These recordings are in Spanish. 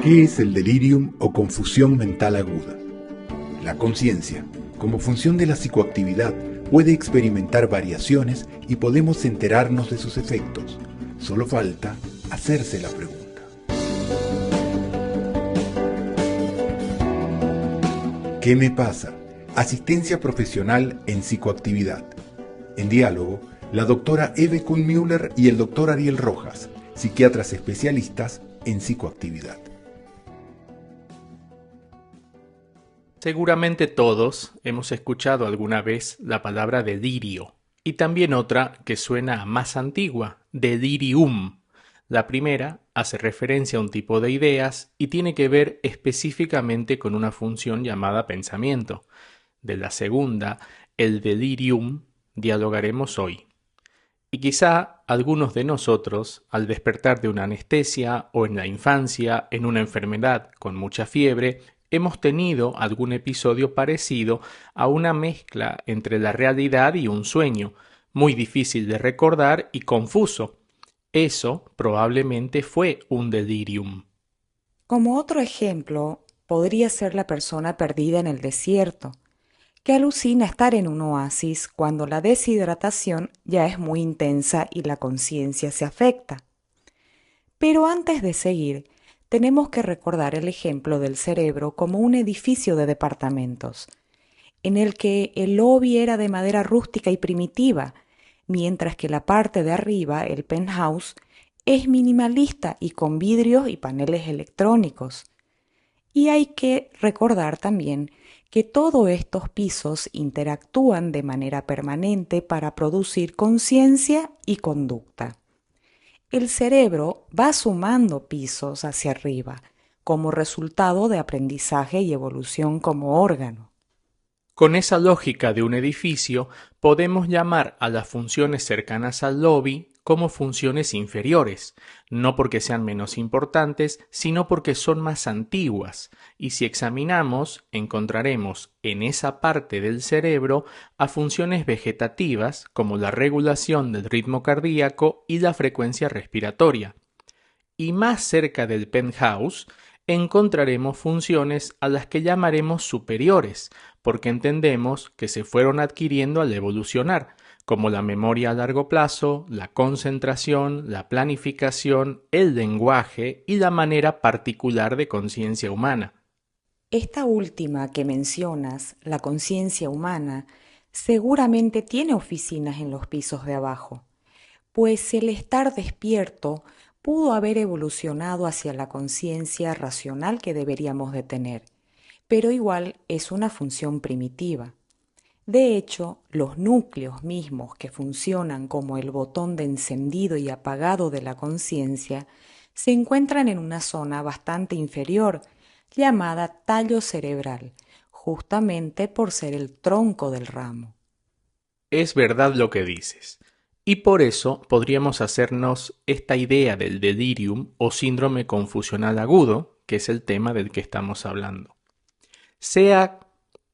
¿Qué es el delirium o confusión mental aguda? La conciencia, como función de la psicoactividad, puede experimentar variaciones y podemos enterarnos de sus efectos. Solo falta hacerse la pregunta. ¿Qué me pasa? Asistencia profesional en psicoactividad. En diálogo, la doctora Eve Kuhlmüller y el doctor Ariel Rojas, psiquiatras especialistas en psicoactividad. Seguramente todos hemos escuchado alguna vez la palabra delirio y también otra que suena más antigua, delirium. La primera hace referencia a un tipo de ideas y tiene que ver específicamente con una función llamada pensamiento. De la segunda, el delirium, dialogaremos hoy. Y quizá algunos de nosotros, al despertar de una anestesia o en la infancia, en una enfermedad con mucha fiebre, hemos tenido algún episodio parecido a una mezcla entre la realidad y un sueño, muy difícil de recordar y confuso. Eso probablemente fue un delirium. Como otro ejemplo, podría ser la persona perdida en el desierto, que alucina estar en un oasis cuando la deshidratación ya es muy intensa y la conciencia se afecta. Pero antes de seguir, tenemos que recordar el ejemplo del cerebro como un edificio de departamentos, en el que el lobby era de madera rústica y primitiva, mientras que la parte de arriba, el penthouse, es minimalista y con vidrios y paneles electrónicos. Y hay que recordar también que todos estos pisos interactúan de manera permanente para producir conciencia y conducta. El cerebro va sumando pisos hacia arriba como resultado de aprendizaje y evolución como órgano. Con esa lógica de un edificio, podemos llamar a las funciones cercanas al lobby como funciones inferiores, no porque sean menos importantes, sino porque son más antiguas, y si examinamos, encontraremos en esa parte del cerebro a funciones vegetativas como la regulación del ritmo cardíaco y la frecuencia respiratoria. Y más cerca del penthouse, encontraremos funciones a las que llamaremos superiores, porque entendemos que se fueron adquiriendo al evolucionar, como la memoria a largo plazo, la concentración, la planificación, el lenguaje y la manera particular de conciencia humana. Esta última que mencionas, la conciencia humana, seguramente tiene oficinas en los pisos de abajo, pues el estar despierto pudo haber evolucionado hacia la conciencia racional que deberíamos de tener, pero igual es una función primitiva. De hecho, los núcleos mismos que funcionan como el botón de encendido y apagado de la conciencia se encuentran en una zona bastante inferior, llamada tallo cerebral, justamente por ser el tronco del ramo. Es verdad lo que dices. Y por eso podríamos hacernos esta idea del delirium o síndrome confusional agudo, que es el tema del que estamos hablando. Sea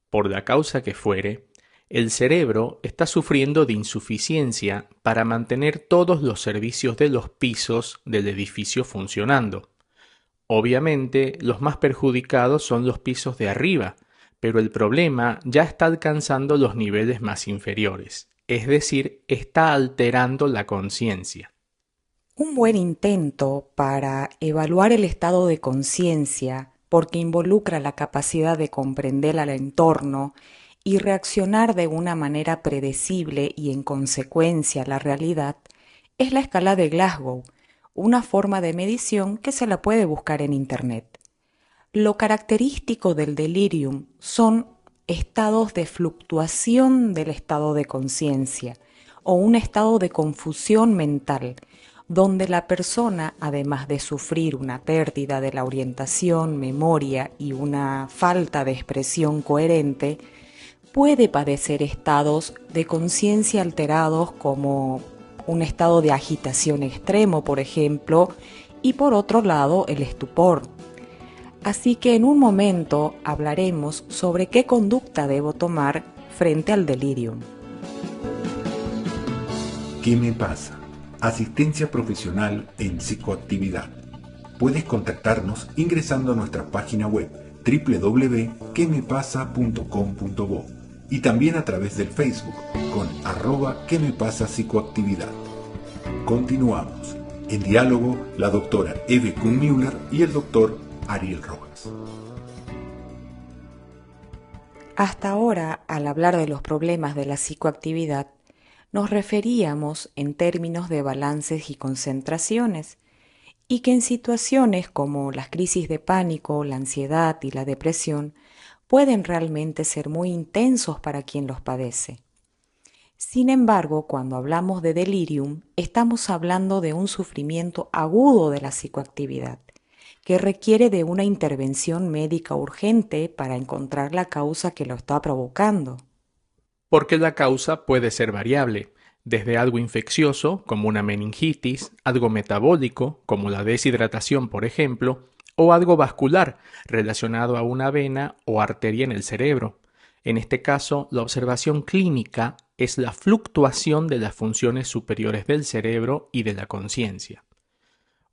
por la causa que fuere, el cerebro está sufriendo de insuficiencia para mantener todos los servicios de los pisos del edificio funcionando. Obviamente, los más perjudicados son los pisos de arriba, pero el problema ya está alcanzando los niveles más inferiores, es decir, está alterando la conciencia. Un buen intento para evaluar el estado de conciencia, porque involucra la capacidad de comprender al entorno y reaccionar de una manera predecible y en consecuencia a la realidad, es la escala de Glasgow, una forma de medición que se la puede buscar en Internet. Lo característico del delirium son estados de fluctuación del estado de conciencia o un estado de confusión mental, donde la persona, además de sufrir una pérdida de la orientación, memoria y una falta de expresión coherente, puede padecer estados de conciencia alterados como un estado de agitación extremo, por ejemplo, y por otro lado el estupor. Así que en un momento hablaremos sobre qué conducta debo tomar frente al delirium. ¿Qué me pasa? Asistencia profesional en psicoactividad. Puedes contactarnos ingresando a nuestra página web www.quemepasa.com.bo y también a través del Facebook con @quemepasapsicoactividad. Continuamos. En diálogo, la doctora Eve Kuhn-Müller y el doctor Ariel Rojas. Hasta ahora, al hablar de los problemas de la psicoactividad, nos referíamos en términos de balances y concentraciones, y que en situaciones como las crisis de pánico, la ansiedad y la depresión pueden realmente ser muy intensos para quien los padece. Sin embargo, cuando hablamos de delirium, estamos hablando de un sufrimiento agudo de la psicoactividad, que requiere de una intervención médica urgente para encontrar la causa que lo está provocando. Porque la causa puede ser variable, desde algo infeccioso, como una meningitis, algo metabólico, como la deshidratación, por ejemplo, o algo vascular, relacionado a una vena o arteria en el cerebro. En este caso, la observación clínica es la fluctuación de las funciones superiores del cerebro y de la conciencia.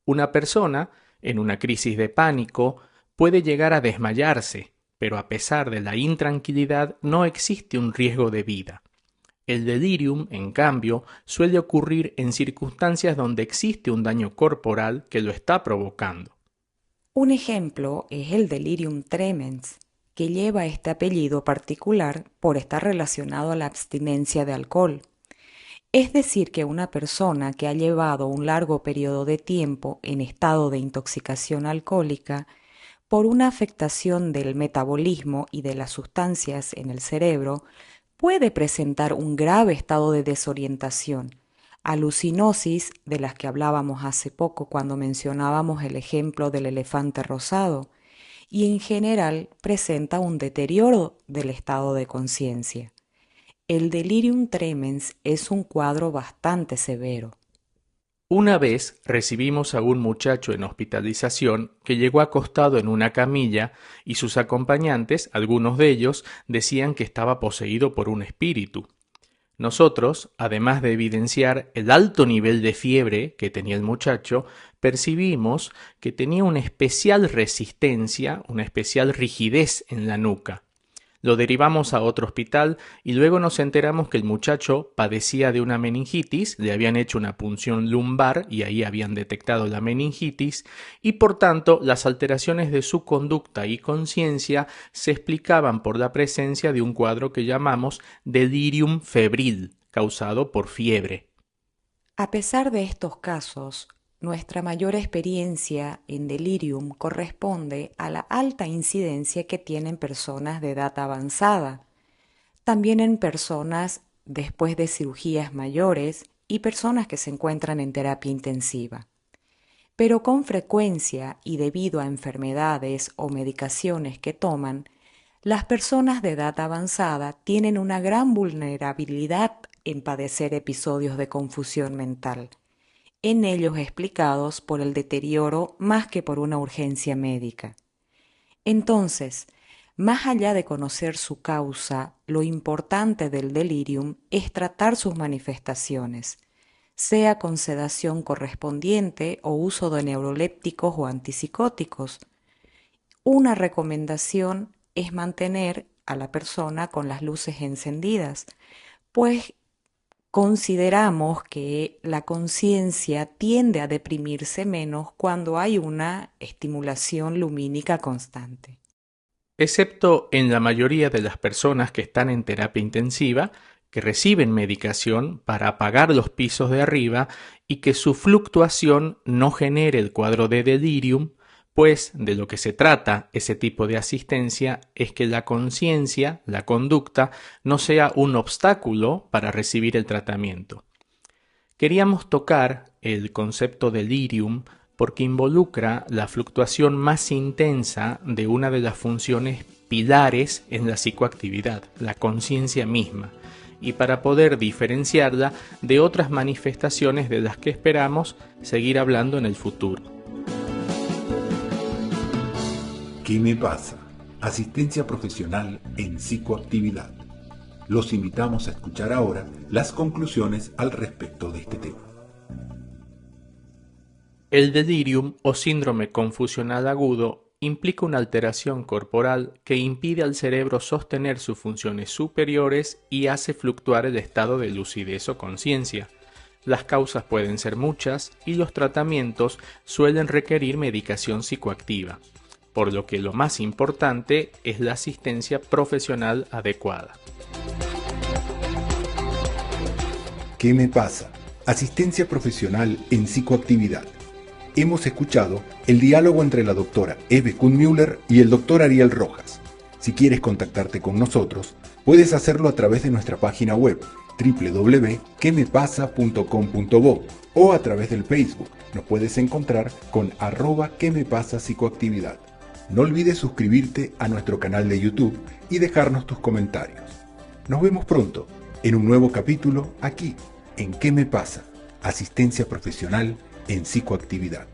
Una persona, en una crisis de pánico, puede llegar a desmayarse, pero a pesar de la intranquilidad no existe un riesgo de vida. El delirium, en cambio, suele ocurrir en circunstancias donde existe un daño corporal que lo está provocando. Un ejemplo es el delirium tremens, que lleva este apellido particular por estar relacionado a la abstinencia de alcohol. Es decir, que una persona que ha llevado un largo periodo de tiempo en estado de intoxicación alcohólica, por una afectación del metabolismo y de las sustancias en el cerebro, puede presentar un grave estado de desorientación, alucinosis de las que hablábamos hace poco cuando mencionábamos el ejemplo del elefante rosado, y en general presenta un deterioro del estado de conciencia. El delirium tremens es un cuadro bastante severo. Una vez recibimos a un muchacho en hospitalización que llegó acostado en una camilla y sus acompañantes, algunos de ellos, decían que estaba poseído por un espíritu. Nosotros, además de evidenciar el alto nivel de fiebre que tenía el muchacho, percibimos que tenía una especial resistencia, una especial rigidez en la nuca. Lo derivamos a otro hospital y luego nos enteramos que el muchacho padecía de una meningitis, le habían hecho una punción lumbar y ahí habían detectado la meningitis y por tanto las alteraciones de su conducta y conciencia se explicaban por la presencia de un cuadro que llamamos delirium febril, causado por fiebre. A pesar de estos casos, nuestra mayor experiencia en delirium corresponde a la alta incidencia que tienen personas de edad avanzada, también en personas después de cirugías mayores y personas que se encuentran en terapia intensiva. Pero con frecuencia y debido a enfermedades o medicaciones que toman, las personas de edad avanzada tienen una gran vulnerabilidad en padecer episodios de confusión mental, en ellos explicados por el deterioro más que por una urgencia médica. Entonces, más allá de conocer su causa, lo importante del delirium es tratar sus manifestaciones, sea con sedación correspondiente o uso de neurolépticos o antipsicóticos. Una recomendación es mantener a la persona con las luces encendidas, pues consideramos que la conciencia tiende a deprimirse menos cuando hay una estimulación lumínica constante. Excepto en la mayoría de las personas que están en terapia intensiva, que reciben medicación para apagar los pisos de arriba y que su fluctuación no genere el cuadro de delirium, pues de lo que se trata ese tipo de asistencia es que la conciencia, la conducta, no sea un obstáculo para recibir el tratamiento. Queríamos tocar el concepto de delirium porque involucra la fluctuación más intensa de una de las funciones pilares en la psicoactividad, la conciencia misma, y para poder diferenciarla de otras manifestaciones de las que esperamos seguir hablando en el futuro. ¿Qué me pasa? Asistencia profesional en psicoactividad. Los invitamos a escuchar ahora las conclusiones al respecto de este tema. El delirium o síndrome confusional agudo implica una alteración corporal que impide al cerebro sostener sus funciones superiores y hace fluctuar el estado de lucidez o conciencia. Las causas pueden ser muchas y los tratamientos suelen requerir medicación psicoactiva, por lo que lo más importante es la asistencia profesional adecuada. ¿Qué me pasa? Asistencia profesional en psicoactividad. Hemos escuchado el diálogo entre la doctora Eve Kuhn-Müller y el doctor Ariel Rojas. Si quieres contactarte con nosotros, puedes hacerlo a través de nuestra página web www.quemepasa.com.bo o a través del Facebook. Nos puedes encontrar con @quemepasapsicoactividad. No olvides suscribirte a nuestro canal de YouTube y dejarnos tus comentarios. Nos vemos pronto en un nuevo capítulo aquí en ¿Qué me pasa? Asistencia profesional en psicoactividad.